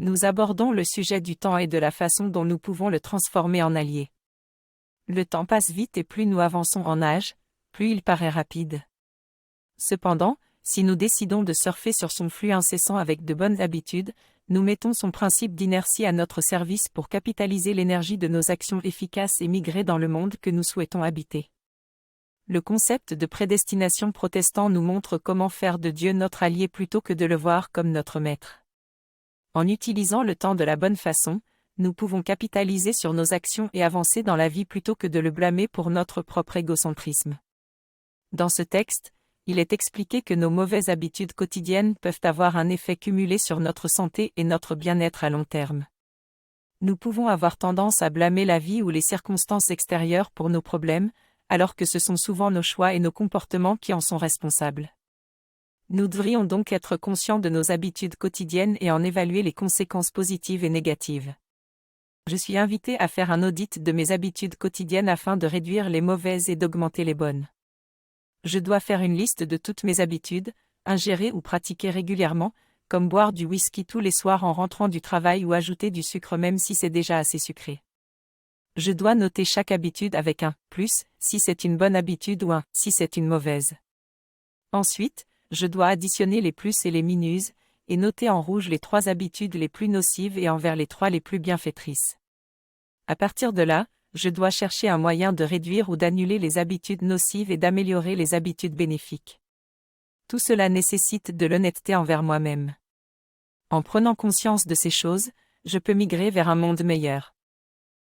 Nous abordons le sujet du temps et de la façon dont nous pouvons le transformer en allié. Le temps passe vite et plus nous avançons en âge, plus il paraît rapide. Cependant, si nous décidons de surfer sur son flux incessant avec de bonnes habitudes, nous mettons son principe d'inertie à notre service pour capitaliser l'énergie de nos actions efficaces et migrer dans le monde que nous souhaitons habiter. Le concept de prédestination protestant nous montre comment faire de Dieu notre allié plutôt que de le voir comme notre maître. En utilisant le temps de la bonne façon, nous pouvons capitaliser sur nos actions et avancer dans la vie plutôt que de le blâmer pour notre propre égocentrisme. Dans ce texte, il est expliqué que nos mauvaises habitudes quotidiennes peuvent avoir un effet cumulé sur notre santé et notre bien-être à long terme. Nous pouvons avoir tendance à blâmer la vie ou les circonstances extérieures pour nos problèmes, alors que ce sont souvent nos choix et nos comportements qui en sont responsables. Nous devrions donc être conscients de nos habitudes quotidiennes et en évaluer les conséquences positives et négatives. Je suis invité à faire un audit de mes habitudes quotidiennes afin de réduire les mauvaises et d'augmenter les bonnes. Je dois faire une liste de toutes mes habitudes, ingérer ou pratiquer régulièrement, comme boire du whisky tous les soirs en rentrant du travail ou ajouter du sucre même si c'est déjà assez sucré. Je dois noter chaque habitude avec un « plus » si c'est une bonne habitude ou un « si c'est une mauvaise ». Ensuite, je dois additionner les plus et les minus, et noter en rouge les 3 habitudes les plus nocives et en vert les 3 les plus bienfaitrices. À partir de là, je dois chercher un moyen de réduire ou d'annuler les habitudes nocives et d'améliorer les habitudes bénéfiques. Tout cela nécessite de l'honnêteté envers moi-même. En prenant conscience de ces choses, je peux migrer vers un monde meilleur.